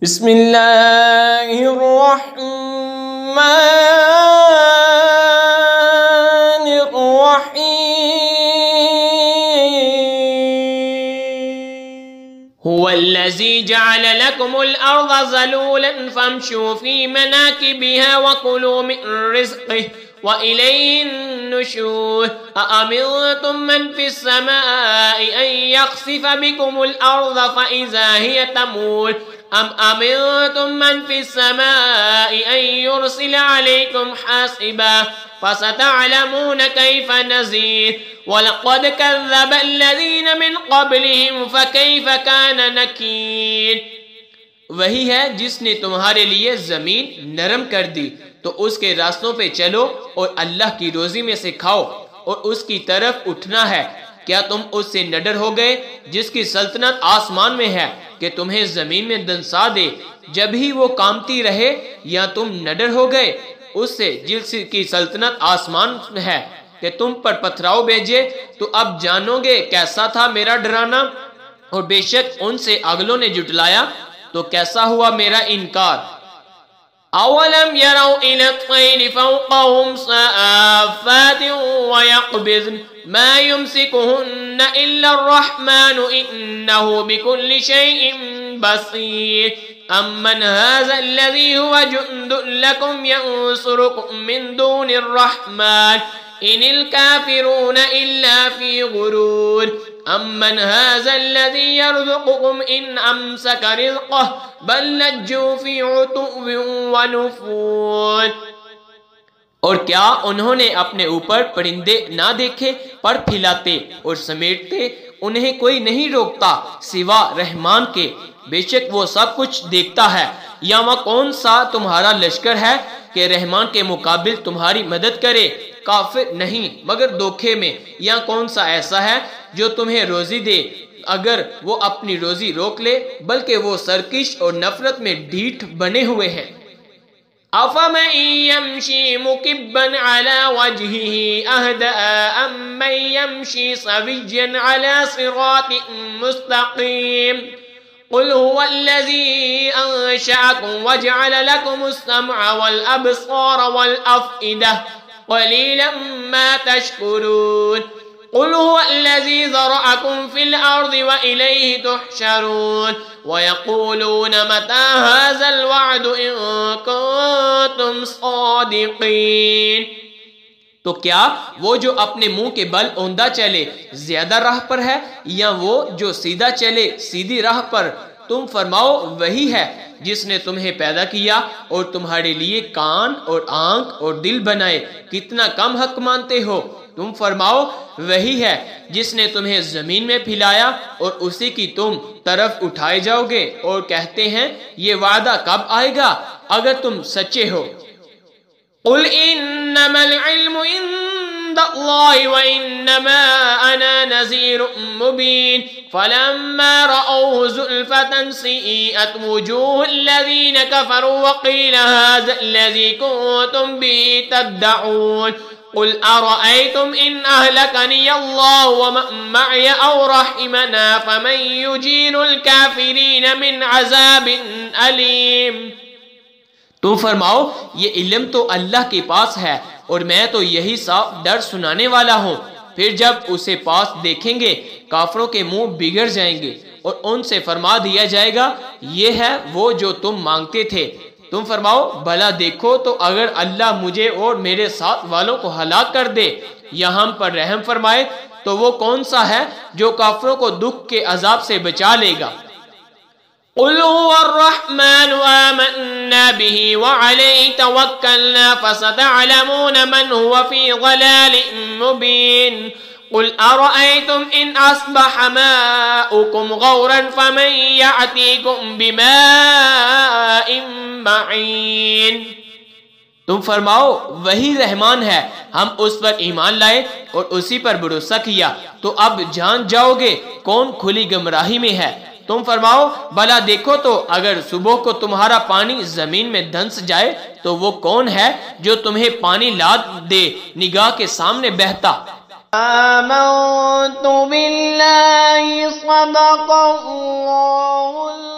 بسم اللہ الرحمن الرحیم هو الذی جعل لكم الارض ذلولا فامشوا في مناکبها وکلوا من رزقه وإليه النشور أأمنتم من في السماء أن يخسف بكم الأرض فإذا هي تمور أم أمنتم من في السماء أن يرسل عليكم حاصبا فستعلمون كيف نذير ولقد كذب الذين من قبلهم فكيف كان نكير۔ وہی ہے جس نے تمہارے لیے زمین نرم کر دی تو اس کے راستوں پہ چلو اور اللہ کی روزی میں سے کھاؤ اور اس کی طرف اٹھنا ہے۔ کیا تم اس سے نڈر ہو گئے جس کی سلطنت آسمان میں ہے کہ تمہیں زمین میں دنسا دے جب ہی وہ کامتی رہے، یا تم نڈر ہو گئے اس سے جس کی سلطنت آسمان میں ہے کہ تم پر پتھراؤ بھیجے؟ تو اب جانو گے کیسا تھا میرا ڈرانا، اور بے شک ان سے اگلوں نے جھٹلایا تو کیسا ہوا میرا انکار۔ اولم يروا الى الطير فوقهم صافات ويقبضن ما يمسكهن الا الرحمن انه بكل شيء بصير امن هذا الذي هو جند لكم ينصركم من دون الرحمن ان الكافرون الا في غرور امن هذا الذي يرزقكم ان امسك رزقه بل لجوا في عتو ونفور۔ اور کیا انہوں نے اپنے اوپر پرندے نہ دیکھے؟ پر پھیلاتے اور سمیٹتے انہیں کوئی نہیں روکتا سوا رحمان کے، بے شک وہ سب کچھ دیکھتا ہے۔ یا وہ کون سا تمہارا لشکر ہے کہ رحمان کے مقابل تمہاری مدد کرے؟ کافر نہیں مگر دھوکے میں۔ یا کون سا ایسا ہے جو تمہیں روزی دے اگر وہ اپنی روزی روک لے، بلکہ وہ سرکش اور نفرت میں ڈھیٹ بنے ہوئے ہیں۔ أَفَمَن يَمْشِي مُكِبًّا عَلَى وَجْهِهِ أَهْدَىٰ أَمَّن يَمْشِي سَوِيًّا عَلَى صِرَاطٍ مُّسْتَقِيمٍ قُلْ هُوَ الَّذِي أَنشَأَكُمْ وَجَعَلَ لَكُمُ السَّمْعَ وَالْأَبْصَارَ وَالْأَفْئِدَةَ قَلِيلًا مَّا تَشْكُرُونَ قُلْ هُوَ الَّذِي ذَرَأَكُمْ فِي الْأَرْضِ وَإِلَيْهِ تُحْشَرُونَ وَيَقُولُونَ مَتَىٰ هَٰذَا الْوَعْدُ إِن كُنتُمْ صَادِقِينَ۔ تو کیا وہ جو اپنے منہ کے بل اوندا چلے زیادہ راہ پر ہے، یا وہ جو سیدھا چلے سیدھی راہ پر؟ تم فرماؤ وہی ہے جس نے تمہیں پیدا کیا اور تمہارے لیے کان اور آنکھ اور دل بنائے، کتنا کم حق مانتے ہو۔ تم فرماؤ وہی ہے جس نے تمہیں زمین میں پھیلایا اور اسی کی تم طرف اٹھائے جاؤ گے، اور کہتے ہیں یہ وعدہ کب آئے گا اگر تم سچے ہو۔ قُلْ إِنَّمَا الْعِلْمُ عِندَ اللَّهِ وَإِنَّمَا أَنَا نَذِيرٌ مُّبِينٌ فَلَمَّا رَأَوْهُ زُلْفَةً سِيئَتْ وُجُوهُ الَّذِينَ كَفَرُوا وَقِيلَ هَٰذَا الَّذِي كُنتُم بِهِ تَدَّعُونَ قُلْ أَرَأَيْتُمْ إِنْ أَهْلَكَنِيَ اللَّهُ وَمَن مَّعِيَ أَوْ رَحِمَنَا فَمَن يُجِيرُ الْكَافِرِينَ مِنْ عَذَابٍ أَلِيمٍ۔ تم فرماؤ یہ علم تو اللہ کے پاس ہے اور میں تو یہی صاف ڈر سنانے والا ہوں۔ پھر جب اسے پاس دیکھیں گے کافروں کے منہ بگڑ جائیں گے اور ان سے فرما دیا جائے گا یہ ہے وہ جو تم مانگتے تھے۔ تم فرماؤ بھلا دیکھو تو اگر اللہ مجھے اور میرے ساتھ والوں کو ہلاک کر دے یا ہم پر رحم فرمائے تو وہ کون سا ہے جو کافروں کو دکھ کے عذاب سے بچا لے گا؟ قُلْ هُوَ الرَّحْمَنُ آمَنَّا بِهِ وَعَلَيْهِ تَوَكَّلْنَا فَسَتَعْلَمُونَ مَنْ هُوَ فِي ضَلَالٍ مُّبِينٍ قُلْ أَرَأَيْتُمْ إِنْ أَصْبَحَ مَاؤُكُمْ غَوْرًا فَمَن يَأْتِيكُم بِمَاءٍ مَّعِينٍ۔ تم فرماؤ وہی رحمان ہے، ہم اس پر ایمان لائے اور اسی پر بھروسہ کیا، تو اب جان جاؤ گے کون کھلی گمراہی میں ہے۔ تم فرماؤ بھلا دیکھو تو اگر صبح کو تمہارا پانی زمین میں دھنس جائے تو وہ کون ہے جو تمہیں پانی لا دے نگاہ کے سامنے بہتا؟ آمنت باللہ صدق اللہ